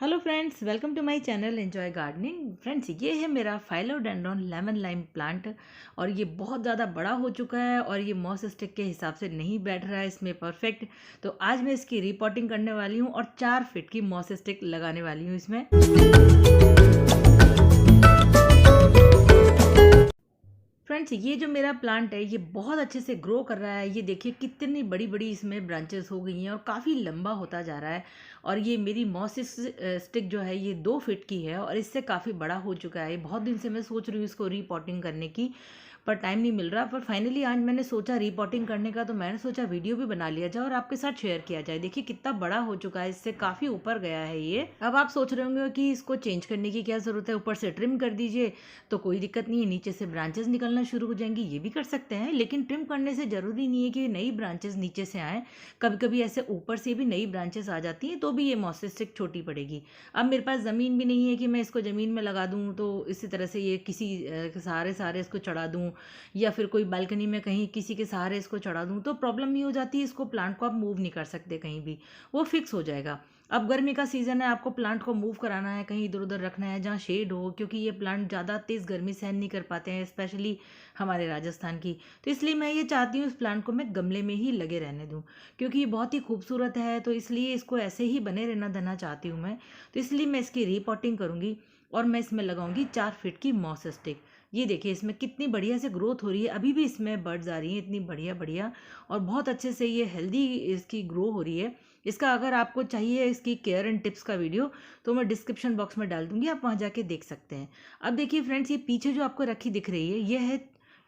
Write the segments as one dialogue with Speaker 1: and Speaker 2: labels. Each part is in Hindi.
Speaker 1: Hello friends, welcome to my channel enjoy gardening. Friends, ये है मेरा फाइलोडेंड्रॉन लेमन लाइम प्लांट और ये बहुत ज़्यादा बड़ा हो चुका है और ये मॉस स्टिक के हिसाब से नहीं बैठ रहा है इसमें परफेक्ट। तो आज मैं इसकी रिपोर्टिंग करने वाली हूँ और 4 फीट की मॉस स्टिक लगाने वाली हूँ इसमें। फ्रेंड्स, ये जो मेरा प्लांट है ये बहुत अच्छे से ग्रो कर रहा है। ये देखिए कितनी बड़ी बड़ी इसमें ब्रांचेस हो गई हैं और काफ़ी लंबा होता जा रहा है। और ये मेरी मॉसिस स्टिक जो है ये 2 फीट की है और इससे काफ़ी बड़ा हो चुका है। बहुत दिन से मैं सोच रही हूँ इसको रीपॉटिंग करने की, पर टाइम नहीं मिल रहा। पर फाइनली आज मैंने सोचा रीपॉटिंग करने का, तो मैंने सोचा वीडियो भी बना लिया जाए और आपके साथ शेयर किया जाए। देखिए कितना बड़ा हो चुका है, इससे काफ़ी ऊपर गया है ये। अब आप सोच रहे होंगे कि इसको चेंज करने की क्या ज़रूरत है, ऊपर से ट्रिम कर दीजिए तो कोई दिक्कत नहीं है, नीचे से ब्रांचेस निकलना शुरू हो जाएंगी, ये भी कर सकते हैं। लेकिन ट्रिम करने से ज़रूरी नहीं है कि नई ब्रांचेस नीचे से आएँ। कभी कभी ऐसे ऊपर से भी नई ब्रांचेस आ जाती हैं तो भी ये मॉस स्टिक छोटी पड़ेगी। अब मेरे पास ज़मीन भी नहीं है कि मैं इसको ज़मीन में लगा दूँ, तो इसी तरह से ये किसी सहारे इसको चढ़ा दूँ या फिर कोई बालकनी में कहीं किसी के सहारे इसको चढ़ा दूँ तो प्रॉब्लम ये हो जाती है, इसको प्लांट को आप मूव नहीं कर सकते कहीं भी, वो फिक्स हो जाएगा। अब गर्मी का सीज़न है, आपको प्लांट को मूव कराना है, कहीं इधर उधर रखना है जहाँ शेड हो, क्योंकि ये प्लांट ज़्यादा तेज़ गर्मी सहन नहीं कर पाते हैं, स्पेशली हमारे राजस्थान की। तो इसलिए मैं ये चाहती हूँ इस प्लांट को मैं गमले में ही लगे रहने दूँ, क्योंकि ये बहुत ही खूबसूरत है। तो इसलिए इसको ऐसे ही बने रहना देना चाहती हूँ मैं। तो इसलिए मैं इसकी रीपॉटिंग करूँगी और मैं इसमें लगाऊंगी 4 फीट की मॉस स्टिक। ये देखिए इसमें कितनी बढ़िया से ग्रोथ हो रही है, अभी भी इसमें बर्ड्स आ रही हैं इतनी बढ़िया बढ़िया, और बहुत अच्छे से ये हेल्दी इसकी ग्रो हो रही है। इसका अगर आपको चाहिए इसकी केयर एंड टिप्स का वीडियो तो मैं डिस्क्रिप्शन बॉक्स में डाल दूंगी, आप वहाँ जाके देख सकते हैं। अब देखिए फ्रेंड्स, ये पीछे जो आपको रखी दिख रही है ये है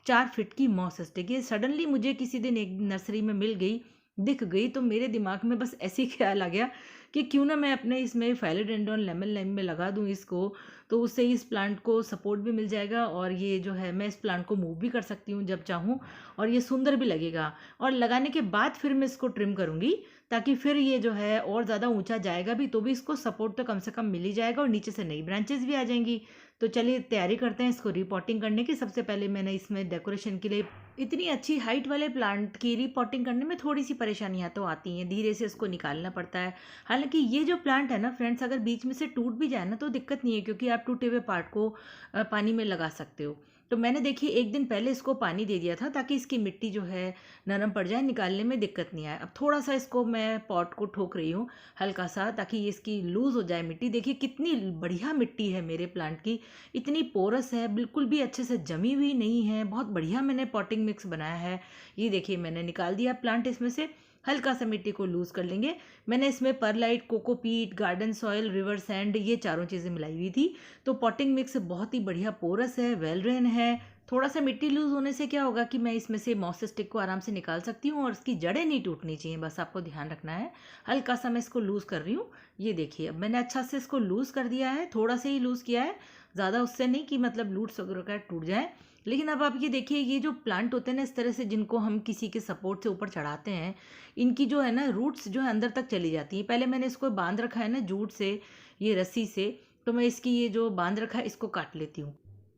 Speaker 1: 4 फीट की मॉस स्टिक। ये सडनली मुझे किसी दिन एक नर्सरी में मिल गई, दिख गई, तो मेरे दिमाग में बस ऐसे ही ख्याल आ गया कि क्यों ना मैं अपने इसमें फाइलोडेंड्रॉन लेमन लाइम में लगा दूं इसको। तो उससे इस प्लांट को सपोर्ट भी मिल जाएगा और ये जो है मैं इस प्लांट को मूव भी कर सकती हूँ जब चाहूँ, और ये सुंदर भी लगेगा। और लगाने के बाद फिर मैं इसको ट्रिम करूँगी, ताकि फिर ये जो है और ज़्यादा ऊंचा जाएगा भी तो भी इसको सपोर्ट तो कम से कम मिल ही जाएगा और नीचे से नई ब्रांचेस भी आ जाएंगी। तो चलिए तैयारी करते हैं इसको रिपॉटिंग करने की। सबसे पहले मैंने इसमें डेकोरेशन के लिए इतनी अच्छी हाइट वाले प्लांट की रिपॉटिंग करने में थोड़ी सी परेशानियां तो आती हैं, धीरे से इसको निकालना पड़ता है। हालांकि ये जो प्लांट है ना फ्रेंड्स, अगर बीच में से टूट भी जाए ना तो दिक्कत नहीं है, क्योंकि आप टूटे हुए पार्ट को पानी में लगा सकते हो। तो मैंने देखिए एक दिन पहले इसको पानी दे दिया था ताकि इसकी मिट्टी जो है नरम पड़ जाए, निकालने में दिक्कत नहीं आए। अब थोड़ा सा इसको मैं पॉट को ठोक रही हूँ हल्का सा, ताकि ये इसकी लूज़ हो जाए मिट्टी। देखिए कितनी बढ़िया मिट्टी है मेरे प्लांट की, इतनी पोरस है, बिल्कुल भी अच्छे से जमी हुई नहीं है, बहुत बढ़िया मैंने पॉटिंग मिक्स बनाया है। ये देखिए मैंने निकाल दिया प्लांट इसमें से। हल्का सा मिट्टी को लूज़ कर लेंगे। मैंने इसमें perlite, cocopeat, garden soil, river sand, ये चारों चीज़ें मिलाई हुई थी। तो पॉटिंग मिक्स बहुत ही बढ़िया पोरस है, वेल ड्रेन है। थोड़ा सा मिट्टी लूज होने से क्या होगा कि मैं इसमें से मॉस स्टिक को आराम से निकाल सकती हूँ और इसकी जड़ें नहीं टूटनी चाहिए, बस आपको ध्यान रखना है। हल्का सा मैं इसको लूज़ कर रही हूँ। ये देखिए अब मैंने अच्छा से इसको लूज़ कर दिया है, थोड़ा सा ही लूज़ किया है, ज़्यादा उससे नहीं कि मतलब लूट्स वगैरह टूट जाए। लेकिन अब आप ये देखिए, ये जो प्लांट होते हैं ना इस तरह से, जिनको हम किसी के सपोर्ट से ऊपर चढ़ाते हैं, इनकी जो है ना रूट्स जो है अंदर तक चली जाती हैं। पहले मैंने इसको बांध रखा है ना जूट से, ये रस्सी से, तो मैं इसकी ये जो बांध रखा है इसको काट लेती हूँ,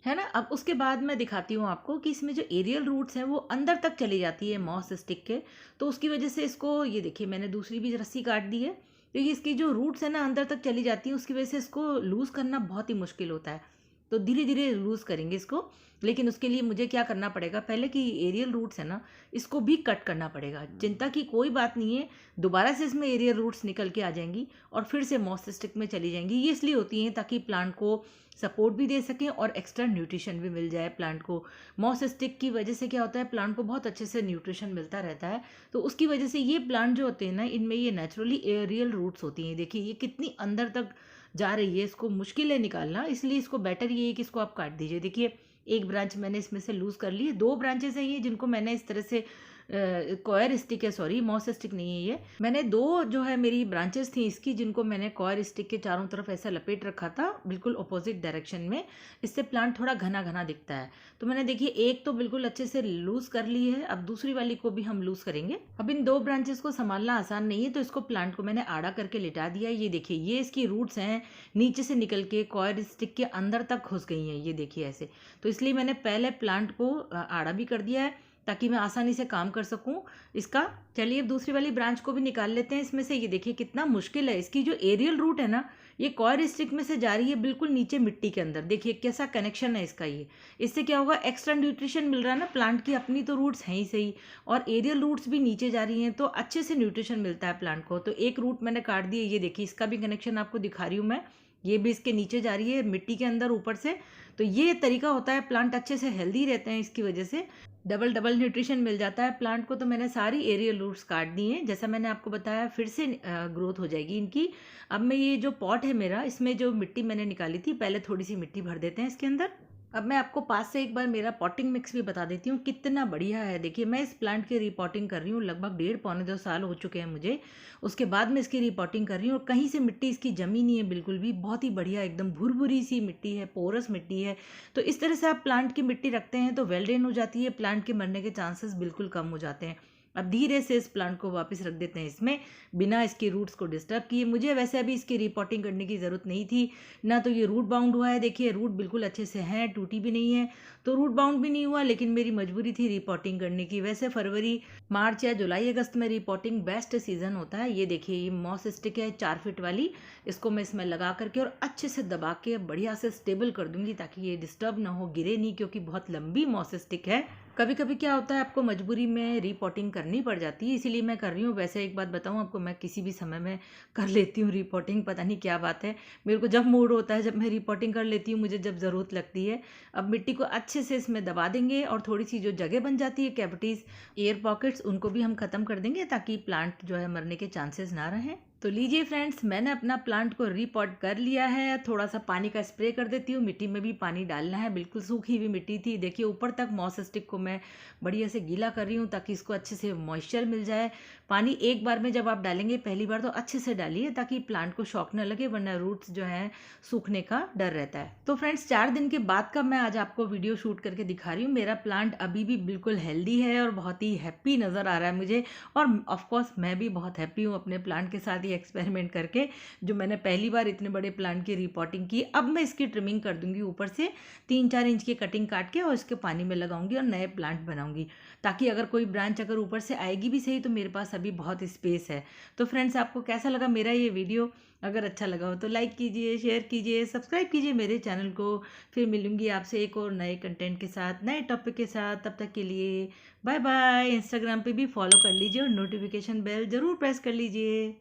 Speaker 1: है ना। अब उसके बाद मैं दिखाती हूँ आपको कि इसमें जो एरियल रूट्स हैं वो अंदर तक चली जाती है मॉस स्टिक के, तो उसकी वजह से इसको, ये देखिए मैंने दूसरी भी रस्सी काट दी है, तो ये इसकी जो रूट्स है ना अंदर तक चली जाती है, उसकी वजह से इसको लूज़ करना बहुत ही मुश्किल होता है। तो धीरे धीरे लूज़ करेंगे इसको। लेकिन उसके लिए मुझे क्या करना पड़ेगा, पहले कि एरियल रूट्स है ना इसको भी कट करना पड़ेगा। चिंता की कोई बात नहीं है, दोबारा से इसमें एरियल रूट्स निकल के आ जाएंगी और फिर से मॉस स्टिक में चली जाएंगी। ये इसलिए होती हैं ताकि प्लांट को सपोर्ट भी दे सकें और एक्स्ट्रा न्यूट्रिशन भी मिल जाए प्लांट को। मॉस स्टिक की वजह से क्या होता है, प्लांट को बहुत अच्छे से न्यूट्रिशन मिलता रहता है। तो उसकी वजह से ये प्लांट जो होते हैं ना, इनमें ये नेचुरली एरियल रूट्स होती हैं। देखिए ये कितनी अंदर तक जा रही है, इसको मुश्किल है निकालना, इसलिए इसको बेटर ये है कि इसको आप काट दीजिए। देखिए एक ब्रांच मैंने इसमें से लूज़ कर ली है, 2 ब्रांचेस हैं ये जिनको मैंने इस तरह से कॉयर स्टिक है, सॉरी मॉस स्टिक नहीं है ये, मैंने 2 जो है मेरी ब्रांचेस थी इसकी जिनको मैंने कॉयर स्टिक के चारों तरफ ऐसा लपेट रखा था बिल्कुल अपोजिट डायरेक्शन में। इससे प्लांट थोड़ा घना घना दिखता है। तो मैंने देखिए एक तो बिल्कुल अच्छे से लूज़ कर ली है, अब दूसरी वाली को भी हम लूज़ करेंगे। अब इन 2 ब्रांचेस को संभालना आसान नहीं है, तो इसको प्लांट को मैंने आड़ा करके लिटा दिया है। ये देखिए ये इसकी रूट्स हैं, नीचे से निकल के कॉयर स्टिक के अंदर तक घुस गई हैं, ये देखिए ऐसे। तो इसलिए मैंने पहले प्लांट को आड़ा भी कर दिया है, ताकि मैं आसानी से काम कर सकूं इसका। चलिए अब दूसरी वाली ब्रांच को भी निकाल लेते हैं इसमें से। ये देखिए कितना मुश्किल है, इसकी जो एरियल रूट है ना, ये कॉयर स्टिक में से जा रही है बिल्कुल नीचे मिट्टी के अंदर। देखिए कैसा कनेक्शन है इसका ये। इससे क्या होगा, एक्स्ट्रा न्यूट्रिशन मिल रहा है ना प्लांट की, अपनी तो रूट्स हैं ही सही और एरियल रूट्स भी नीचे जा रही हैं, तो अच्छे से न्यूट्रिशन मिलता है प्लांट को। तो एक रूट मैंने काट दी है, ये देखिए इसका भी कनेक्शन आपको दिखा रही हूँ मैं। ये भी इसके नीचे जा रही है मिट्टी के अंदर ऊपर से। तो ये तरीका होता है, प्लांट अच्छे से हेल्दी रहते हैं इसकी वजह से, डबल डबल न्यूट्रिशन मिल जाता है प्लांट को। तो मैंने सारी एरियल रूट्स काट दी हैं, जैसा मैंने आपको बताया, फिर से ग्रोथ हो जाएगी इनकी। अब मैं ये जो पॉट है मेरा, इसमें जो मिट्टी मैंने निकाली थी, पहले थोड़ी सी मिट्टी भर देते हैं इसके अंदर। अब मैं आपको पास से एक बार मेरा पॉटिंग मिक्स भी बता देती हूँ कितना बढ़िया है। देखिए मैं इस प्लांट की रिपॉटिंग कर रही हूँ, लगभग 1.5 पौने 2 साल हो चुके हैं मुझे। उसके बाद मैं इसकी रिपॉटिंग कर रही हूँ और कहीं से मिट्टी इसकी जमी नहीं है बिल्कुल भी, बहुत ही बढ़िया एकदम भुरभुरी सी मिट्टी है, पोरस मिट्टी है। तो इस तरह से आप प्लांट की मिट्टी रखते हैं तो वेल ड्रेन हो जाती है, प्लांट के मरने के चांसेस बिल्कुल कम हो जाते हैं। अब धीरे से इस प्लांट को वापस रख देते हैं इसमें, बिना इसकी रूट्स को डिस्टर्ब किए। मुझे वैसे अभी इसकी रिपोर्टिंग करने की ज़रूरत नहीं थी ना, तो ये रूट बाउंड हुआ है। देखिए रूट बिल्कुल अच्छे से हैं, टूटी भी नहीं है, तो रूट बाउंड भी नहीं हुआ। लेकिन मेरी मजबूरी थी रिपोर्टिंग करने की। वैसे फरवरी मार्च या जुलाई अगस्त में रिपोर्टिंग बेस्ट सीज़न होता है। ये देखिए ये मॉस स्टिक है 4 फीट वाली, इसको मैं इसमें लगा करके और अच्छे से दबा के बढ़िया से स्टेबल कर दूंगी ताकि ये डिस्टर्ब ना हो, गिरे नहीं, क्योंकि बहुत लंबी मॉस स्टिक है। कभी कभी क्या होता है, आपको मजबूरी में रिपोर्टिंग करनी पड़ जाती है, इसीलिए मैं कर रही हूँ। वैसे एक बात बताऊँ आपको, मैं किसी भी समय में कर लेती हूँ रिपोर्टिंग, पता नहीं क्या बात है, मेरे को जब मूड होता है जब मैं रिपोर्टिंग कर लेती हूँ, मुझे जब ज़रूरत लगती है। अब मिट्टी को अच्छे से इसमें दबा देंगे और थोड़ी सी जो जगह बन जाती है कैविटीज़, एयर पॉकेट्स, उनको भी हम ख़त्म कर देंगे ताकि प्लांट जो है मरने के चांसेस ना रहें। तो लीजिए फ्रेंड्स, मैंने अपना प्लांट को रीपॉट कर लिया है। थोड़ा सा पानी का स्प्रे कर देती हूँ, मिट्टी में भी पानी डालना है, बिल्कुल सूखी हुई मिट्टी थी। देखिए ऊपर तक मॉस स्टिक को मैं बढ़िया से गीला कर रही हूँ ताकि इसको अच्छे से मॉइस्चर मिल जाए। पानी एक बार में जब आप डालेंगे पहली बार तो अच्छे से डालिए ताकि प्लांट को शॉक न लगे, वरना रूट्स जो है सूखने का डर रहता है। तो फ्रेंड्स 4 दिन के बाद का मैं आज आपको वीडियो शूट करके दिखा रही हूँ। मेरा प्लांट अभी भी बिल्कुल हेल्दी है और बहुत ही हैप्पी नज़र आ रहा है मुझे। और ऑफकोर्स मैं भी बहुत हैप्पी हूँ अपने प्लांट के साथ ये एक्सपेरिमेंट करके, जो मैंने पहली बार इतने बड़े प्लांट की रिपोर्टिंग की। अब मैं इसकी ट्रिमिंग कर दूंगी ऊपर से, 3-4 इंच की कटिंग काट के और इसके पानी में लगाऊंगी और नए प्लांट बनाऊंगी, ताकि अगर कोई ब्रांच अगर ऊपर से आएगी भी सही तो मेरे पास अभी बहुत स्पेस है। तो फ्रेंड्स आपको कैसा लगा मेरा ये वीडियो? अगर अच्छा लगा हो तो लाइक कीजिए, शेयर कीजिए, सब्सक्राइब कीजिए मेरे चैनल को। फिर मिलूंगी आपसे एक और नए कंटेंट के साथ, नए टॉपिक के साथ। तब तक के लिए बाय बाय। इंस्टाग्राम पे भी फॉलो कर लीजिए और नोटिफिकेशन बेल ज़रूर प्रेस कर लीजिए।